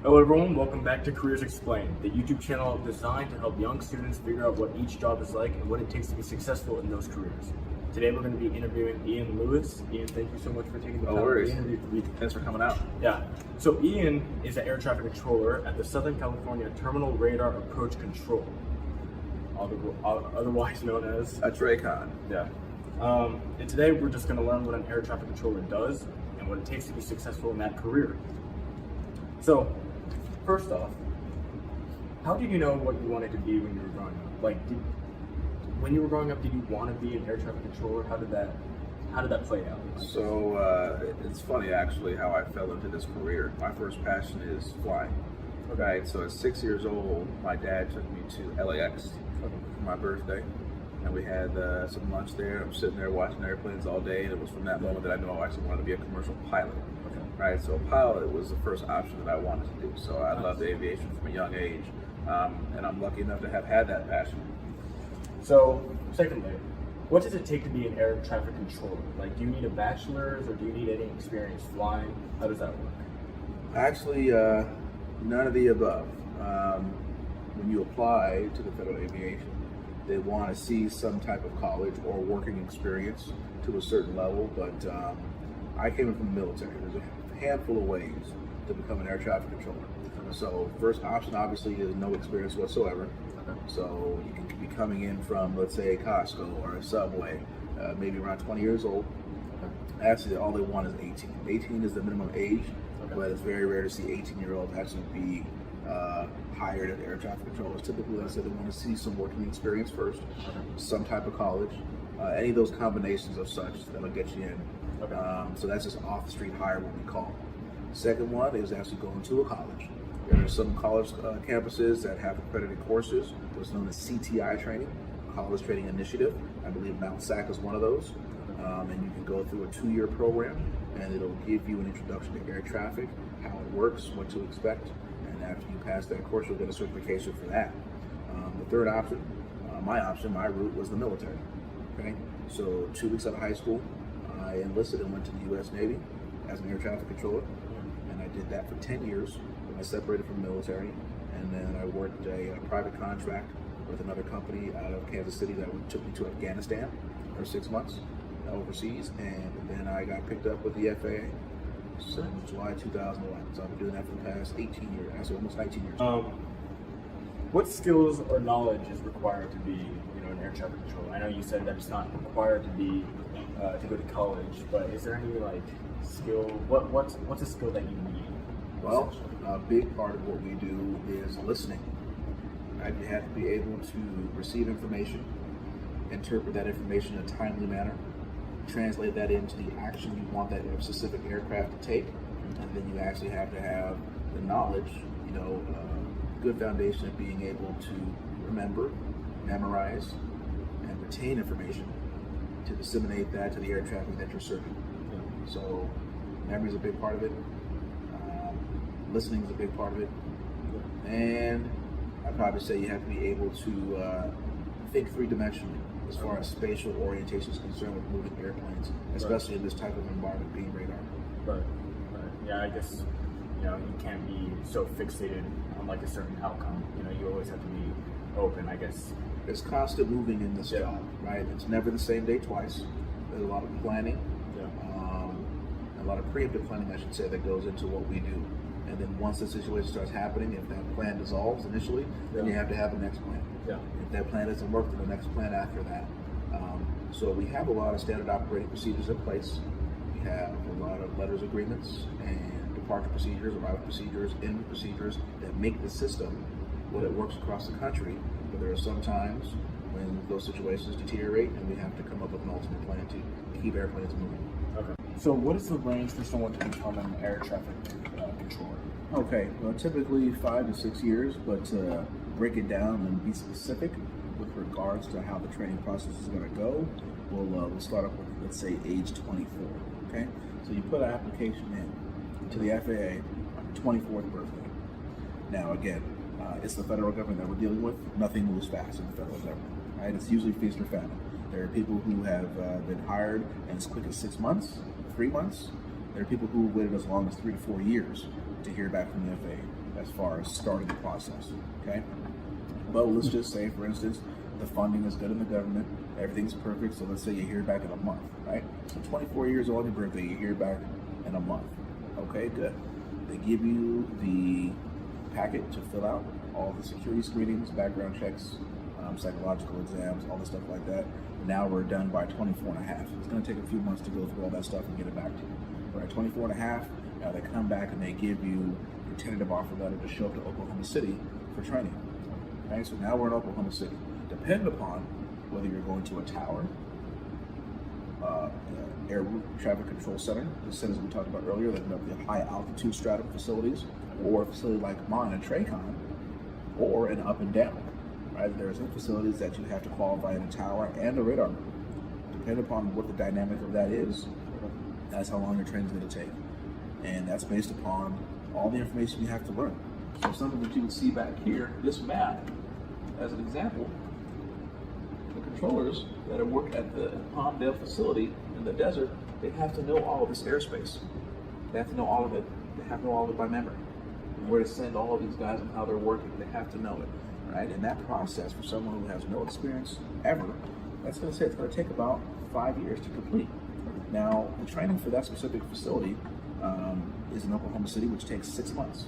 Hello everyone, welcome back to Careers Explained, the YouTube channel designed to help young students figure out what each job is like and what it takes to be successful in those careers. Today we're going to be interviewing Ian Lewis. Ian, thank you so much for taking the time to interview me. Thanks for coming out. Yeah, so Ian is an air traffic controller at the Southern California Terminal Radar Approach Control, otherwise known as a TRACON. Yeah. And today we're just going to learn what an air traffic controller does and what it takes to be successful in that career. So, first off, how did you know what you wanted to be when you were growing up? Like, when you were growing up, did you want to be an air traffic controller? How did that play out? So it's funny actually how I fell into this career. My first passion is flying. Okay, so at 6 years old, my dad took me to LAX for my birthday, and we had some lunch there. I'm sitting there watching airplanes all day, and it was from that moment that I knew I actually wanted to be a commercial pilot. Right, so pilot was the first option that I wanted to do. So I loved aviation from a young age, and I'm lucky enough to have had that passion. So, secondly, what does it take to be an air traffic controller? Like, do you need a bachelor's or do you need any experience flying? How does that work? Actually, none of the above. When you apply to the Federal Aviation, they want to see some type of college or working experience to a certain level, but I came in from the military. There's a handful of ways to become an air traffic controller. So first option obviously is no experience whatsoever. So you can be coming in from, let's say, Costco or a Subway, maybe around 20 years old. Actually, all they want is 18. 18 is the minimum age, but it's very rare to see 18-year-olds actually be hired as air traffic controllers. Typically, like I said, they want to see some working experience first, some type of college, any of those combinations of such that'll get you in. So that's just off the street hire, what we call. Second one is actually going to a college. There are some college campuses that have accredited courses, what's known as CTI training, College Training Initiative. I believe Mount SAC is one of those. And you can go through a 2-year program, and it'll give you an introduction to air traffic, how it works, what to expect, and after you pass that course, you'll get a certification for that. The third option, my route was the military. Okay, so 2 weeks out of high school, I enlisted and went to the U.S. Navy as an air traffic controller, and I did that for 10 years. I separated from the military, and then I worked a private contract with another company out of Kansas City that took me to Afghanistan for 6 months overseas, and then I got picked up with the FAA since July 2011. So I've been doing that for the past 18 years, actually almost 19 years. What skills or knowledge is required to be, an air traffic controller? I know you said that it's not required to be to go to college, but is there any skill? What's a skill that you need? Well, a big part of what we do is listening. Right? You have to be able to receive information, interpret that information in a timely manner, translate that into the action you want that specific aircraft to take, and then you actually have to have the knowledge, good foundation of being able to remember, memorize, and retain information to disseminate that to the air traffic that you're serving. So memory is a big part of it. Listening is a big part of it. And I'd probably say you have to be able to think three-dimensionally as far as spatial orientation is concerned with moving airplanes, especially in this type of environment being radar. Right. Yeah, I guess, you can't be so fixated on a certain outcome. You always have to be open, I guess. It's constant moving in this job, right? It's never the same day twice. There's a lot of planning, a lot of preemptive planning, I should say, that goes into what we do. And then once the situation starts happening, if that plan dissolves initially, then you have to have the next plan. If that plan doesn't work, then the next plan after that. So we have a lot of standard operating procedures in place. We have a lot of letters agreements and departure procedures, arrival procedures, end procedures that make the system what it works across the country. But there are some times when those situations deteriorate and we have to come up with an alternate plan to keep airplanes moving. Okay. So what is the range for someone to become an air traffic controller? Okay, well, typically 5 to 6 years, but to break it down and be specific with regards to how the training process is going to go, we'll start off with, let's say, age 24. Okay, so you put an application in to the FAA on your 24th birthday. Now, again, it's the federal government that we're dealing with. Nothing moves fast in the federal government. Right? It's usually feast or famine. There are people who have been hired in as quick as 6 months, 3 months. There are people who waited as long as 3 to 4 years to hear back from the FAA as far as starting the process, okay? But let's just say, for instance, the funding is good in the government, everything's perfect, so let's say you hear back in a month, right? So 24 years old, your birthday, you hear back in a month. Okay, good. They give you the packet to fill out, all the security screenings, background checks, psychological exams, all the stuff like that. Now we're done by 24 and a half. It's going to take a few months to go through all that stuff and get it back to you. But at 24 and a half, now they come back and they give you your tentative offer letter to show up to Oklahoma City for training. Okay, so now we're in Oklahoma City. Depending upon whether you're going to a tower, air traffic control center, the centers we talked about earlier, like the high altitude stratum facilities, or a facility like mine, a TRACON, or an up and down. Right? There are some facilities that you have to qualify in a tower and a radar. Depending upon what the dynamic of that is, that's how long your training is going to take. And that's based upon all the information you have to learn. So something that you can see back here, this map, as an example, the controllers that are working at the Palmdale facility in the desert, they have to know all of this airspace. They have to know all of it. They have to know all of it by memory. And where to send all of these guys and how they're working, they have to know it. Right? And that process for someone who has no experience ever, that's going to say it's going to take about 5 years to complete. Now, the training for that specific facility is in Oklahoma City, which takes 6 months.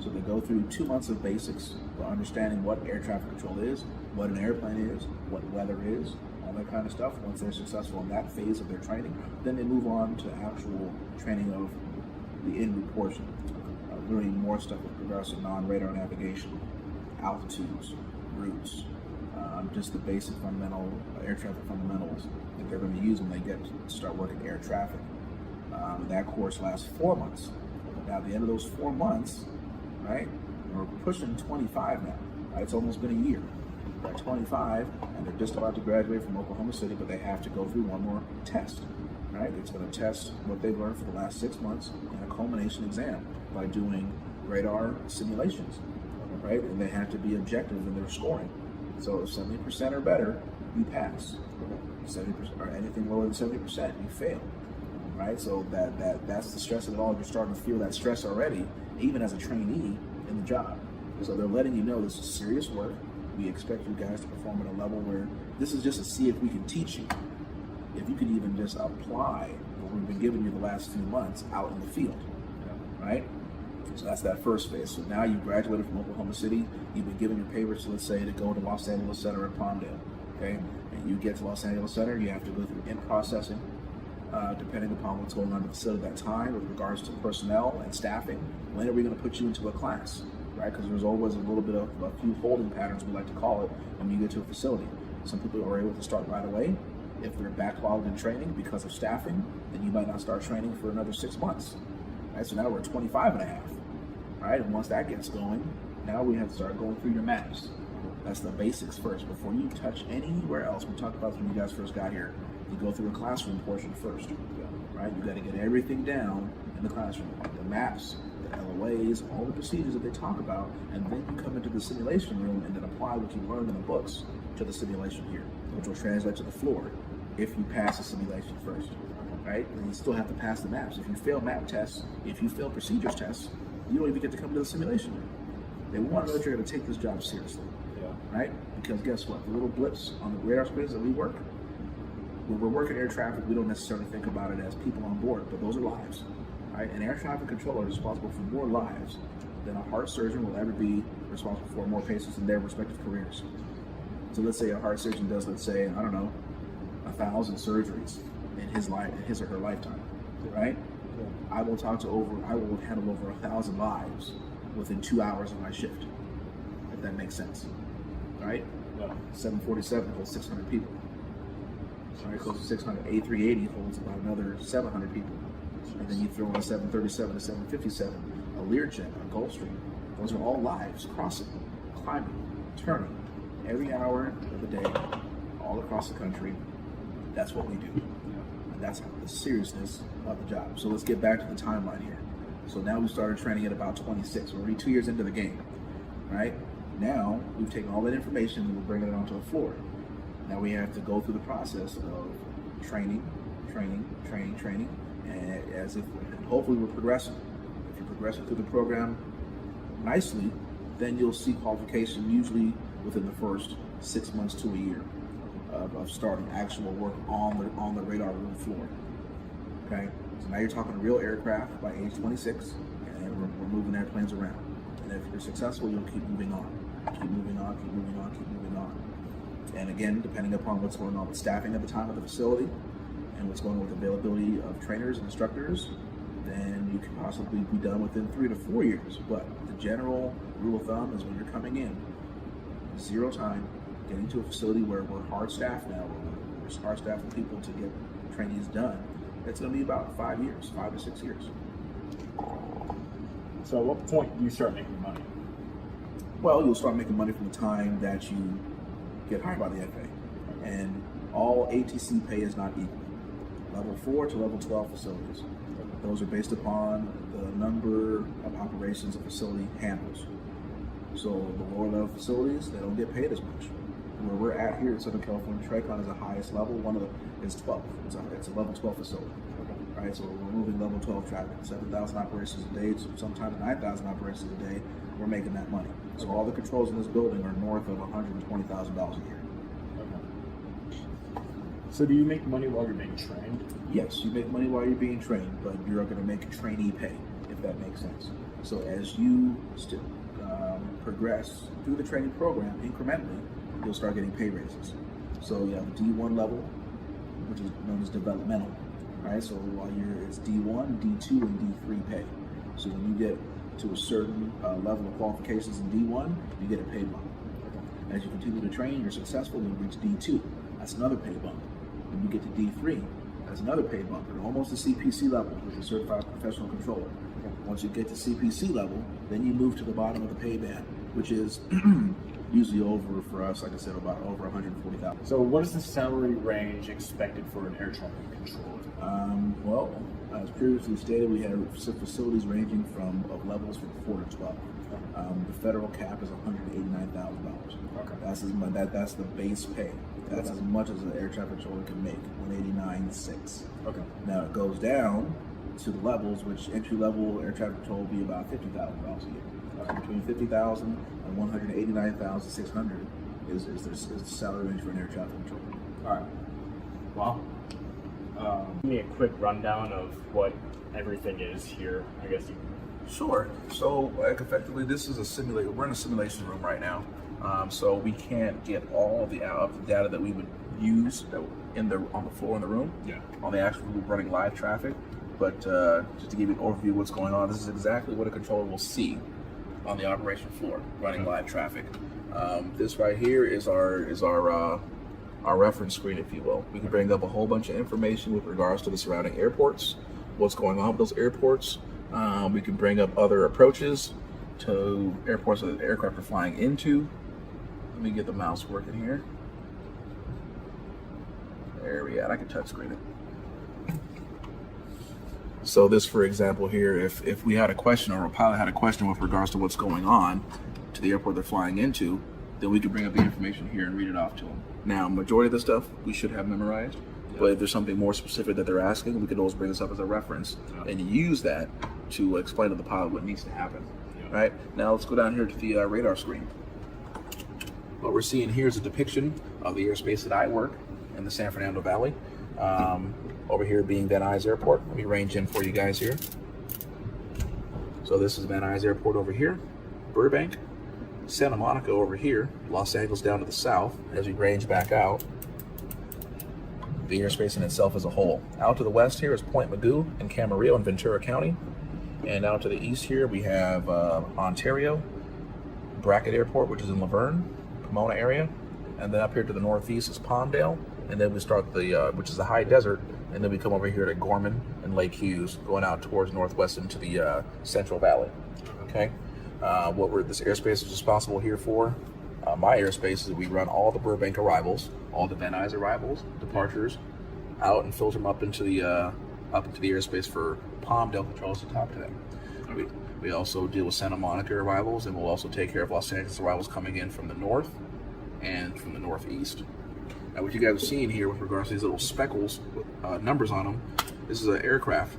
So they go through 2 months of basics for understanding what air traffic control is, what an airplane is, what weather is, all that kind of stuff. Once they're successful in that phase of their training, then they move on to actual training of the en route portion, learning more stuff with regards to non-radar navigation, altitudes, routes, just the basic fundamental air traffic fundamentals that they're going to use when they get to start working air traffic. That course lasts 4 months. Now, at the end of those 4 months, right, we're pushing 25 now. Right? It's almost been a year. They're 25, and they're just about to graduate from Oklahoma City, but they have to go through one more test. Right? It's going to test what they've learned for the last 6 months in a culmination exam by doing radar simulations. Right? And they have to be objective in their scoring. So if 70% or better, you pass. 70% or anything lower than 70%, you fail. Right? So that's the stress of it all. You're starting to feel that stress already, even as a trainee in the job. So they're letting you know this is serious work. We expect you guys to perform at a level where this is just to see if we can teach you. If you can even just apply what we've been giving you the last few months out in the field. Right? So that's that first phase. So now you graduated from Oklahoma City, you've been given your papers, let's say, to go to Los Angeles Center in Palmdale, okay? And you get to Los Angeles Center, you have to go through in-processing, depending upon what's going on in the facility at that time with regards to personnel and staffing. When are we going to put you into a class, right? Because there's always a little bit of a few holding patterns, we like to call it, when you get to a facility. Some people are able to start right away. If they're backlogged in training because of staffing, then you might not start training for another 6 months, right? So now we're at 25 and a half. Right, and once that gets going, now we have to start going through your maps. That's the basics first. Before you touch anywhere else, we talked about this when you guys first got here. You go through a classroom portion first, right? You got to get everything down in the classroom, the maps, the LOAs, all the procedures that they talk about, and then you come into the simulation room and then apply what you learned in the books to the simulation here, which will translate to the floor if you pass the simulation first, right? And you still have to pass the maps. If you fail map tests, if you fail procedures tests, you don't even get to come to the simulation room. They want to know that you're going to take this job seriously, right? Because guess what? The little blips on the radar screens that we work, when we're working air traffic, we don't necessarily think about it as people on board, but those are lives, right? An air traffic controller is responsible for more lives than a heart surgeon will ever be responsible for more patients in their respective careers. So let's say a heart surgeon does, let's say, I don't know, 1,000 surgeries in his or her lifetime, right? I will handle over 1,000 lives within 2 hours of my shift, if that makes sense, right? 747 holds 600 people. Right, close to 600. A380 holds about another 700 people. And then you throw in a 737, a 757, a Learjet, a Gulfstream. Those are all lives, crossing, climbing, turning, every hour of the day, all across the country. That's what we do. And that's the seriousness of the job. So let's get back to the timeline here. So now we started training at about 26. We're already 2 years into the game, right? Now we've taken all that information and we're bringing it onto the floor. Now we have to go through the process of training, and hopefully we're progressing. If you're progressing through the program nicely, then you'll see qualification usually within the first 6 months to a year of starting actual work on the radar room floor. Okay, so now you're talking real aircraft by age 26, and we're moving airplanes around. And if you're successful, you'll keep moving on, keep moving on, keep moving on, keep moving on. And again, depending upon what's going on with staffing at the time of the facility and what's going on with availability of trainers and instructors, then you could possibly be done within 3 to 4 years. But the general rule of thumb is when you're coming in, zero time, getting to a facility where we're hard staffed now, where we're hard staffed with people to get trainees done, it's going to be about 5 years, 5 to 6 years. So at what point do you start making money? Well, you'll start making money from the time that you get hired by the FAA. And all ATC pay is not equal. Level 4 to level 12 facilities. Those are based upon the number of operations a facility handles. So the lower level facilities, they don't get paid as much. Where we're at here in Southern California, TRACON is the highest level. Is 12. It's a level 12 facility. Right, so we're moving level 12 traffic, 7,000 operations a day, sometimes 9,000 operations a day. We're making that money. So all the controls in this building are north of $120,000 a year. Okay. So do you make money while you're being trained? Yes, you make money while you're being trained, but you're going to make trainee pay, if that makes sense. So as you still progress through the training program incrementally, you'll start getting pay raises. So you have a D1 level, which is known as developmental. Right, so while it's D1, D2, and D3 pay. So when you get to a certain level of qualifications in D1, you get a pay bump. As you continue to train, you're successful, you reach D2. That's another pay bump. When you get to D3, that's another pay bump. You're almost to CPC level, which is Certified Professional Controller. Once you get to CPC level, then you move to the bottom of the pay band, which is usually over, for us, like I said, about over $140,000. So what is the salary range expected for an air traffic controller? Well, as previously stated, we have facilities ranging from levels from 4 to 12. The federal cap is $189,000. Okay. That's the base pay. That's as much as an air traffic controller can make, $189,600. Okay. Now it goes down to the levels, which entry level air traffic control will be about $50,000 a year. Between $50,000 and $189,600 is the salary range for an air traffic controller. All right. Wow. Give me a quick rundown of what everything is here. I guess you. Sure. So, like, effectively, this is a simulator. We're in a simulation room right now, so we can't get all of the data that we would use on the floor in the room. Yeah. On the actual running live traffic, but just to give you an overview of what's going on, this is exactly what a controller will see on the operation floor running live traffic. This right here is our reference screen, if you will. We can bring up a whole bunch of information with regards to the surrounding airports, what's going on with those airports. We can bring up other approaches to airports that the aircraft are flying into. Let me get the mouse working here. There we are. I can touch screen it. So this, for example, here, if we had a question or a pilot had a question with regards to what's going on to the airport they're flying into, then we could bring up the information here and read it off to them. Now, majority of the stuff we should have memorized, but if there's something more specific that they're asking, we could always bring this up as a reference and use that to explain to the pilot what needs to happen. Right? Now let's go down here to the radar screen. What we're seeing here is a depiction of the airspace that I work in the San Fernando Valley. Over here being Van Nuys Airport. Let me range in for you guys here. So this is Van Nuys Airport over here, Burbank, Santa Monica over here, Los Angeles down to the south. As we range back out, the airspace in itself as a whole. Out to the west here is Point Mugu and Camarillo in Ventura County. And out to the east here we have Ontario, Brackett Airport, which is in Laverne, Pomona area. And then up here to the northeast is Palmdale. And then we start which is the high desert. And then we come over here to Gorman and Lake Hughes, going out towards northwest into the Central Valley. Okay. This airspace is responsible here for, my airspace is we run all the Burbank arrivals, all the Van Nuys arrivals, departures, out and filter them up into the airspace for Palmdale controls to talk to them. We also deal with Santa Monica arrivals, and we'll also take care of Los Angeles arrivals coming in from the north and from the northeast. Now, what you guys are seeing here with regards to these little speckles with numbers on them, this is an aircraft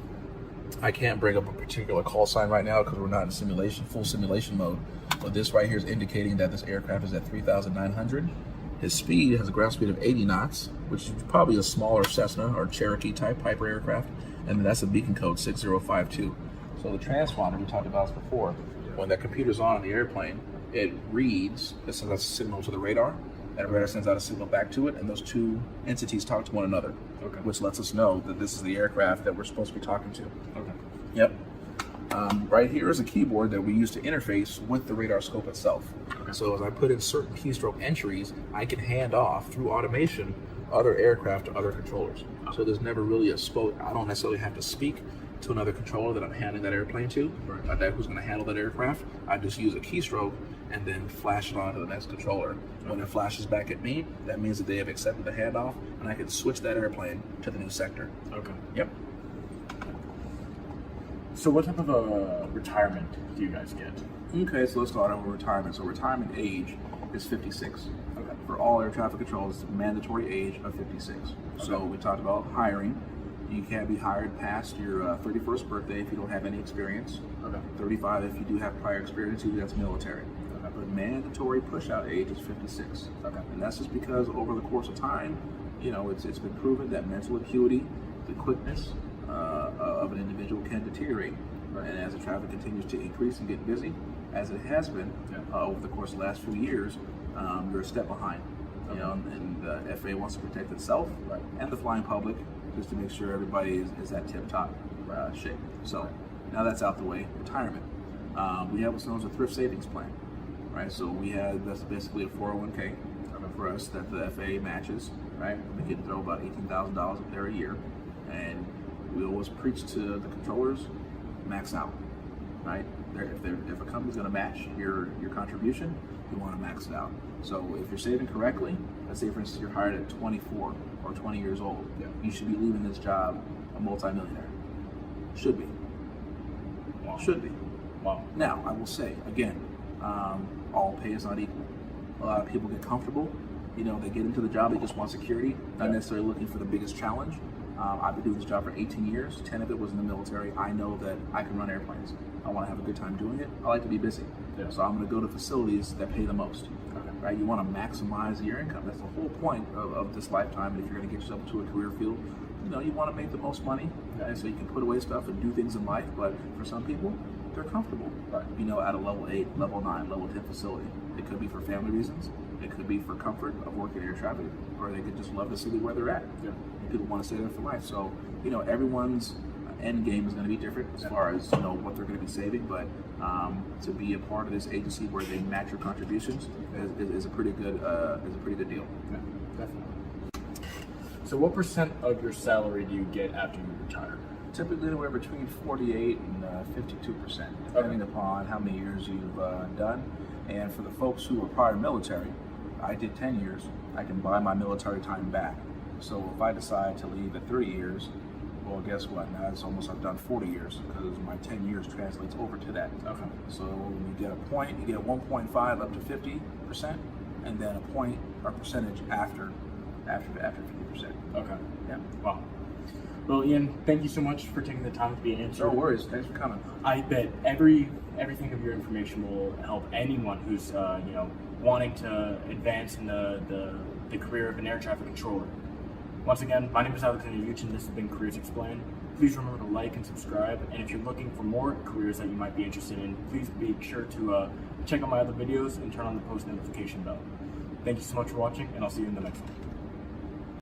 I can't bring up a particular call sign right now because we're not in full simulation mode. But this right here is indicating that this aircraft is at 3,900. His speed has a ground speed of 80 knots, which is probably a smaller Cessna or Cherokee type Piper aircraft. And that's a beacon code 6052. So the transponder we talked about this before, when that computer's on the airplane, it reads, it sends a signal to the radar, and the radar sends out a signal back to it, and those two entities talk to one another, which lets us know that this is the aircraft that we're supposed to be talking to. Yep. Right here is a keyboard that we use to interface with the radar scope itself. So as I put in certain keystroke entries, I can hand off through automation other aircraft to other controllers. So there's never really I don't necessarily have to speak to another controller that I'm handing that airplane to, that who's going to handle that aircraft. I just use a keystroke and then flash it on to the next controller. When it flashes back at me, that means that they have accepted the handoff, and I can switch that airplane to the new sector. Yep. So what type of retirement do you guys get? Okay, so let's start over retirement. So retirement age is 56. For all air traffic controllers, it's a mandatory age of 56. So we talked about hiring. You can't be hired past your 31st birthday if you don't have any experience. 35 if you do have prior experience, usually that's military. But mandatory push-out age is 56. And that's just because over the course of time, you know, it's been proven that mental acuity, the quickness of an individual can deteriorate. And as the traffic continues to increase and get busy, as it has been over the course of the last few years, you're a step behind. You know, and the FAA wants to protect itself and the flying public, just to make sure everybody is at tip-top shape. So now that's out the way. Retirement. We have what's known as a thrift savings plan, right? So that's basically a 401k for us that the FAA matches, right? We can throw about $18,000 up there a year, and we always preach to the controllers, max out, right? If a company's going to match your contribution, you want to max it out. So if you're saving correctly, let's say for instance you're hired at 24 or 20 years old, you should be leaving this job a multimillionaire. Should be. Wow. Should be. Wow. Now, I will say, again, all pay is not equal. A lot of people get comfortable. You know, they get into the job, they just want security, not necessarily looking for the biggest challenge. I've been doing this job for 18 years, 10 of it was in the military. I know that I can run airplanes. I want to have a good time doing it. I like to be busy. So I'm going to go to facilities that pay the most. Right? You want to maximize your income. That's the whole point of this lifetime. If you're going to get yourself into a career field, you know, you want to make the most money, so you can put away stuff and do things in life. But for some people, they're comfortable, you know, at a level 8, level 9, level 10 facility. It could be for family reasons. It could be for comfort of working air traffic, or they could just love the city where they're at. And people want to stay there for life. So, you know, everyone's end game is going to be different as far as, you know, what they're going to be saving. But to be a part of this agency where they match your contributions is a pretty good deal. Definitely. So what percent of your salary do you get after you retire? Typically anywhere between 48 and 52%, depending upon how many years you've done. And for the folks who are prior military, I did 10 years, I can buy my military time back. So if I decide to leave at 30 years, well, guess what? Now it's almost, I've done 40 years because my 10 years translates over to that. So you get a point, you get 1.5 up to 50%, and then a point or percentage after 50%. Yeah. Wow. Well, Ian, thank you so much for taking the time to be an answer. No worries. Thanks for coming. I bet everything of your information will help anyone who's you know, wanting to advance in the career of an air traffic controller. Once again, my name is Alexander Lluch, and this has been Careers Explained. Please remember to like and subscribe, and if you're looking for more careers that you might be interested in, please be sure to check out my other videos and turn on the post notification bell. Thank you so much for watching, and I'll see you in the next one.